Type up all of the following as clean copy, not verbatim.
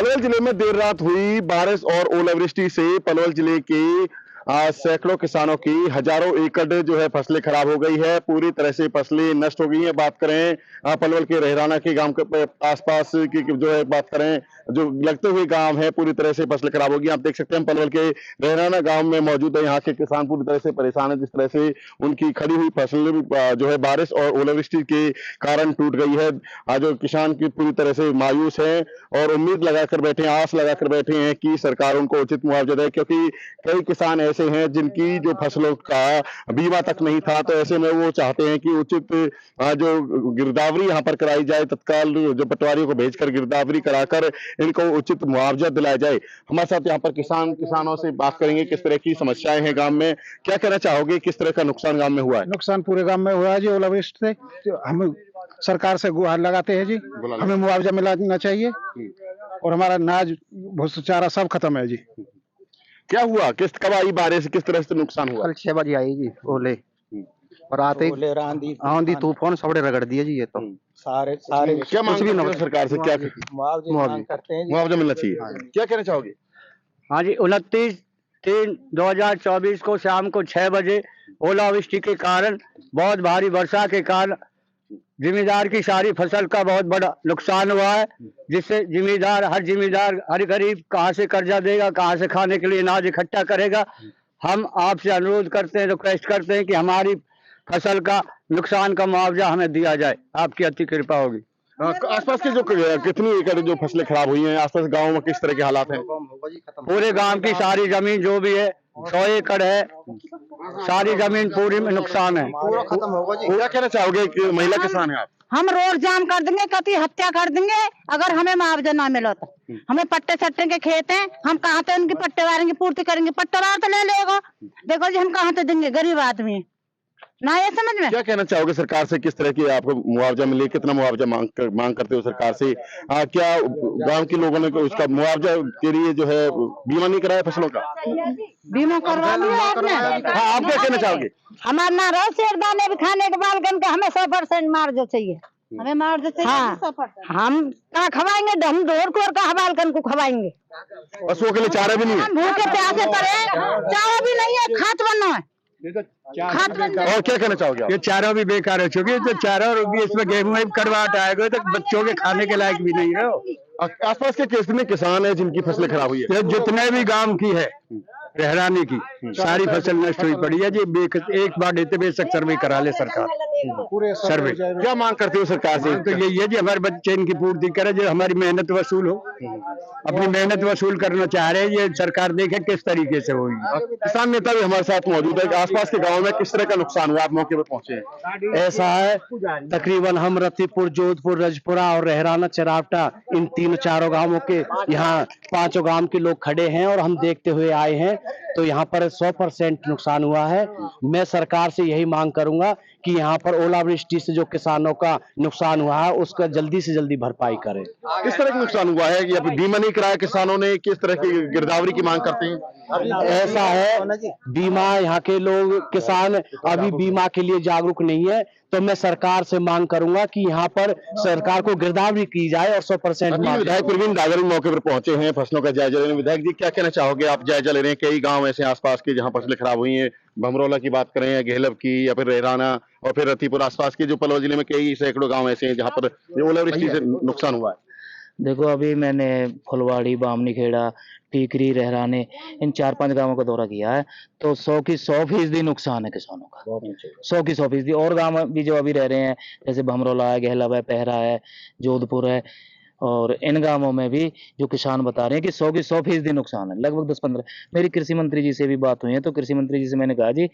पलवल जिले में देर रात हुई बारिश और ओलावृष्टि से पलवल जिले के सैकड़ों किसानों की हजारों एकड़ जो है फसलें खराब हो गई है। पूरी तरह से फसलें नष्ट हो गई हैं। बात करें पलवल के रहराना के गांव के आसपास की जो है बात करें, जो लगते हुए गांव है, पूरी तरह से फसलें खराब हो गई। आप देख सकते हैं पलवल के रहराना गांव में मौजूद है। यहाँ के किसान पूरी तरह से परेशान है। जिस तरह से उनकी खड़ी हुई फसलें जो है बारिश और ओलावृष्टि के कारण टूट गई है। जो किसान की पूरी तरह से मायूस है और उम्मीद लगाकर बैठे हैं, आस लगाकर बैठे हैं कि सरकार उनको उचित मुआवजा दे, क्योंकि कई किसान ऐसे हैं जिनकी जो फसलों का बीमा तक नहीं था। तो ऐसे में वो चाहते हैं कि उचित जो गिरदावरी यहाँ पर कराई जाए, तत्काल जो पटवारियों को भेजकर गिरदावरी कराकर इनको उचित मुआवजा दिलाया जाए। हमारे साथ यहाँ पर किसानों से बात करेंगे किस तरह की समस्याएं हैं गांव में। क्या कहना चाहोगे, किस तरह का नुकसान गांव में हुआ है? नुकसान पूरे गांव में हुआ है जी ओलावृष्टि से। हम सरकार से गुहार लगाते हैं जी, हमें मुआवजा मिलना चाहिए। और हमारा अनाज भूसा चारा सब खत्म है जी। क्या हुआ, कब आई बारिश, किस तरह से नुकसान हुआ? कल 6 बजे आई जी ओले, और आते ही आंधी तूफान सबड़े रगड़ दिए जी। ये तो सारे क्या मांग करते हो सरकार से? क्या मुआवजा मिलना चाहिए? क्या कहना चाहोगे? हाँ जी, 29/3/2024 को शाम को 6 बजे ओलावृष्टि के कारण, बहुत भारी वर्षा के कारण जिम्मेदार की सारी फसल का बहुत बड़ा नुकसान हुआ है। जिससे हर जिम्मेदार हर गरीब कहाँ से कर्जा देगा, कहाँ से खाने के लिए अनाज इकट्ठा करेगा। हम आपसे अनुरोध करते हैं, रिक्वेस्ट करते हैं कि हमारी फसल का नुकसान का मुआवजा हमें दिया जाए। आपकी अति कृपा होगी। आसपास के जो कितनी एकड़ जो फसलें खराब हुई हैं, आसपास गाँव में किस तरह के हालात हैं? पूरे गांव की सारी जमीन जो भी है 100 एकड़ है, सारी जमीन पूरी में नुकसान है। खत्म होगा जी। क्या कहना चाहोगे कि महिला किसान है आप? हम रोड जाम कर देंगे, कति हत्या कर देंगे अगर हमें मुआवजा ना मिला तो। हमें पट्टे सट्टे के खेत हैं, हम कहाँ से उनकी पट्टेवार की पूर्ति करेंगे? पट्टेवार तो ले लेगा। देखो जी, हम कहाँ से देंगे? गरीब आदमी है ना, ये समझ में। क्या कहना चाहोगे सरकार से, किस तरह की आपको मुआवजा मिले, कितना मुआवजा मांग करते हो सरकार से? क्या गांव के लोगों ने उसका मुआवजा के लिए जो है बीमा नहीं कराया फसलों का? बीमा करवा लिया आपने? हाँ, आप क्या कहना चाहोगे? हमारा ना रहो शेरदाने भी खाने के बाल के हमें 100% मुआवजा चाहिए। हमें मुआवजा चाहिए। हाँ, हम कहाँ खवाएंगे? हम ढोर को का हवालकन को खवाएंगे। पशुओं के लिए चारा भी नहीं है? हम भूखे प्यासे पड़े, चारा भी नहीं है, खाद बनना है। और क्या कहना चाहोगे आप? ये चारा भी बेकार है, क्योंकि तो चारा और भी इसमें गेहूं में करवाट आएगा तो बच्चों के खाने के लायक भी नहीं है। आसपास के कितने किसान हैं जिनकी फसलें खराब हुई है? जितने भी गांव की है रहराने की सारी फसल नष्ट हुई पड़ी है जी। एक बार देते बेशक सर्वे करा ले सरकार, पूरे सर्वे। क्या मांग करते हो सरकार से? तो यही है जी, हमारे बच्चे इनकी पूर्ति करे, जो हमारी मेहनत वसूल हो। अपनी मेहनत वसूल करना चाह रहे हैं, ये सरकार देखे किस तरीके से होगी। किसान नेता भी हमारे साथ मौजूद है। आसपास के गाँव में किस तरह का नुकसान हुआ, आप मौके पर पहुंचे हैं? ऐसा है, तकरीबन हम रतीपुर, जोधपुर, रजपुरा और रहराना, चरावटा, इन 3-4 गांवों के यहाँ 5 गांव के लोग खड़े हैं और हम देखते हुए आए हैं। तो यहाँ पर 100% नुकसान हुआ है। मैं सरकार से यही मांग करूंगा कि यहाँ पर ओलावृष्टि से जो किसानों का नुकसान हुआ है उसका जल्दी से जल्दी भरपाई करें। किस तरह का नुकसान हुआ है? या बीमा नहीं कराया किसानों ने? किस तरह की गिरदावरी की मांग करते हैं? ऐसा है, बीमा यहाँ के लोग किसान अभी बीमा के लिए जागरूक नहीं है। तो मैं सरकार से मांग करूंगा कि यहाँ पर सरकार को गिरदावरी की जाए और 100% विधायक प्रवीण डागर मौके पर पहुंचे हैं फसलों का जायजा लेने। विधायक जी, क्या कहना चाहोगे? आप जायजा ले रहे हैं, कई गांव ऐसे आसपास के जहां फसलें खराब हुई हैं, भमरौला की बात करें या घेलव की या फिर रहराना और फिर रतीपुर, आसपास के जो पलवल जिले में कई सैकड़ों गांव ऐसे हैं जहां पर ओलावृष्टि से नुकसान हुआ है। देखो, अभी मैंने फुलवाड़ी, बामनी खेड़ा, टीकरी, रहराने, इन 4-5 गांवों का दौरा किया है। तो 100 की 100% नुकसान है किसानों का। 100 की 100%। और गांव भी जो अभी रह रहे हैं, जैसे भमरौला है, गहलब है, पहरा है, जोधपुर है, और इन गांवों में भी जो किसान बता रहे हैं कि 100 की 100% नुकसान है। लगभग 10-15 मेरी कृषि मंत्री जी से भी बात हुई है। तो कृषि मंत्री जी से मैंने कहा जी,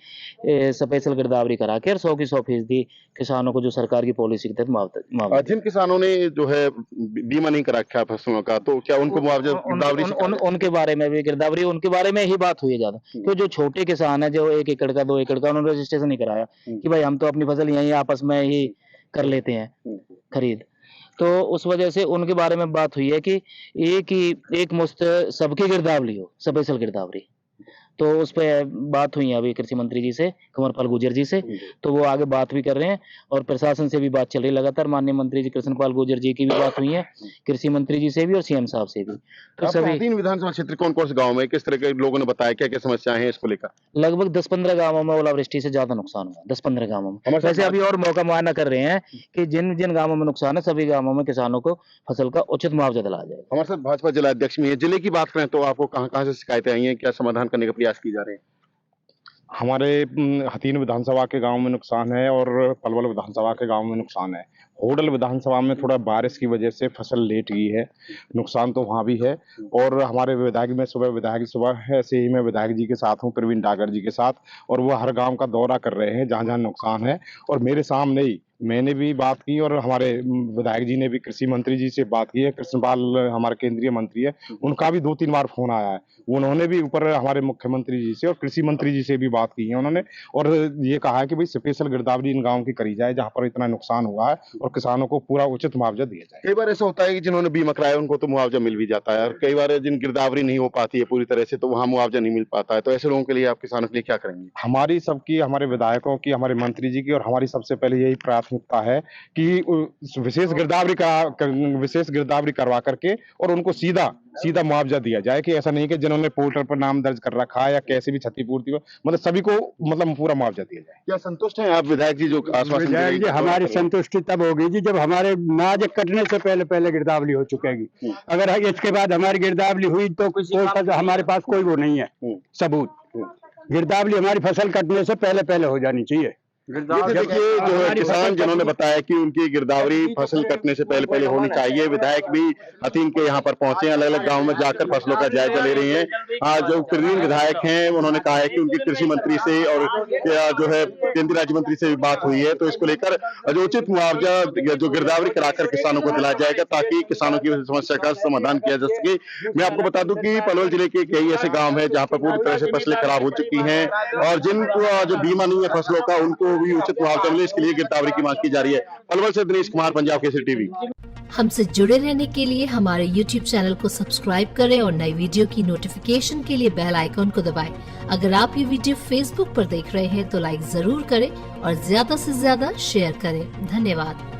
स्पेशल गिरदावरी करा के 100 की 100% किसानों को जो सरकार की पॉलिसी के तहत मुआवजा। जिन किसानों ने जो है बीमा नहीं करा रखा फसलों का, तो क्या उनको मुआवजा उनके बारे में भी गिरदावरी, उनके बारे में ही बात हुई है ज्यादा। तो जो छोटे किसान है, जो 1 एकड़ का, 2 एकड़ का, उन्होंने रजिस्ट्रेशन नहीं कराया कि भाई हम तो अपनी फसल यही आपस में ही कर लेते हैं खरीद। तो उस वजह से उनके बारे में बात हुई है कि एक मुश्त सबकी गिरदावरी हो, स्पेशल गिरदावरी। तो उस पे बात हुई है अभी कृषि मंत्री जी से, कंवरपाल गुर्जर जी से, तो वो आगे बात भी कर रहे हैं और प्रशासन से भी बात चल रही है लगातार। माननीय मंत्री जी कृष्णपाल गुर्जर जी की भी बात हुई है, कृषि मंत्री जी से भी और सीएम साहब से भी। तो आपके सभी हथीन विधानसभा क्षेत्र कौन कौन से गाँव में किस तरह के लोगों ने बताया, क्या क्या समस्याएं हैं इसको लेकर? लगभग 10-15 गांवों में ओलावृष्टि से ज्यादा नुकसान हुआ, 10-15 गांवों में। हमारे साथ वैसे अभी और मौका मुआयना कर रहे हैं कि जिन जिन गांवों में नुकसान है सभी गांवों में किसानों को फसल का उचित मुआवजा दिलाया जाएगा। हमारे साथ भाजपा जिला अध्यक्ष भी है। जिले की बात करें तो आपको कहाँ कहाँ से शिकायतें आई हैं, क्या समाधान करने का प्रयास किए जा रहे हैं? हमारे हथीन विधानसभा के गांव में नुकसान है और पलवल विधानसभा के गांव में नुकसान है। होडल विधानसभा में थोड़ा बारिश की वजह से फसल लेट गई है, नुकसान तो वहाँ भी है। और हमारे विधायक सुबह से ही मैं विधायक जी के साथ हूँ, प्रवीण डागर जी के साथ, और वो हर गांव का दौरा कर रहे हैं जहाँ जहाँ नुकसान है। और मेरे सामने ही मैंने भी बात की और हमारे विधायक जी ने भी कृषि मंत्री जी से बात की है। कृष्णपाल हमारे केंद्रीय मंत्री है, उनका भी 2-3 बार फोन आया है। उन्होंने भी ऊपर हमारे मुख्यमंत्री जी से और कृषि मंत्री जी से भी बात की है उन्होंने, और ये कहा है कि भाई स्पेशल गिरदावरी इन गाँव की करी जाए जहाँ पर इतना नुकसान हुआ है और किसानों को पूरा उचित मुआवजा दिया जाए। कई बार ऐसा होता है कि जिन्होंने बीमा कराया उनको तो मुआवजा मिल भी जाता है, और कई बार जिन गिरदावरी नहीं हो पाती है पूरी तरह से तो वहाँ मुआवजा नहीं मिल पाता है, तो ऐसे लोगों के लिए आप किसानों के लिए क्या करेंगे? हमारी सबकी, हमारे विधायकों की, हमारे मंत्री जी की और हमारी सबसे पहले यही प्राथमिकता है कि विशेष गिरदावरी करवा करके और उनको सीधा मुआवजा दिया जाए, कि ऐसा नहीं कि जिन्होंने पोर्टल पर नाम दर्ज कर रखा है या कैसे भी क्षतिपूर्ति हो, मतलब सभी को मतलब पूरा मुआवजा दिया जाए। क्या संतुष्ट हैं आप विधायक जी जो आश्वासन दे रहे हैं? हमारी संतुष्टि तब होगी जी जब हमारे नाज कटने से पहले गिरदावरी हो चुकेगी। अगर इसके बाद हमारी गिरदावरी हुई तो हमारे पास कोई वो नहीं है सबूत। गिरदावरी हमारी फसल कटने से पहले हो जानी चाहिए। ये देखिए जो है किसान जिन्होंने बताया कि उनकी गिरदावरी फसल कटने से पहले होनी चाहिए। विधायक भी हथीन के यहाँ पर पहुंचे, अलग अलग गांव में जाकर फसलों का जायजा ले रही हैं। जो प्रवीण विधायक हैं उन्होंने कहा है कि उनकी कृषि मंत्री से और जो है केंद्रीय राज्य मंत्री से भी बात हुई है, तो इसको लेकर जो उचित मुआवजा जो गिरदावरी कराकर किसानों को दिलाया जाएगा ताकि किसानों की समस्या का समाधान किया जा सके। मैं आपको बता दूं कि पलवल जिले के कई ऐसे गाँव है जहाँ पर पूरी तरह से फसलें खराब हो चुकी हैं और जिनको जो बीमा नहीं है फसलों का उनको भी उचित मुआवजा मिले, इसके लिए गिरदावरी की मांग की जा रही है। पलवल से दिनेश कुमार, पंजाब केसरी टीवी। हमसे जुड़े रहने के लिए हमारे YouTube चैनल को सब्सक्राइब करें और नई वीडियो की नोटिफिकेशन के लिए बेल आइकॉन को दबाएं। अगर आप ये वीडियो Facebook पर देख रहे हैं तो लाइक जरूर करें और ज्यादा से ज्यादा शेयर करें। धन्यवाद।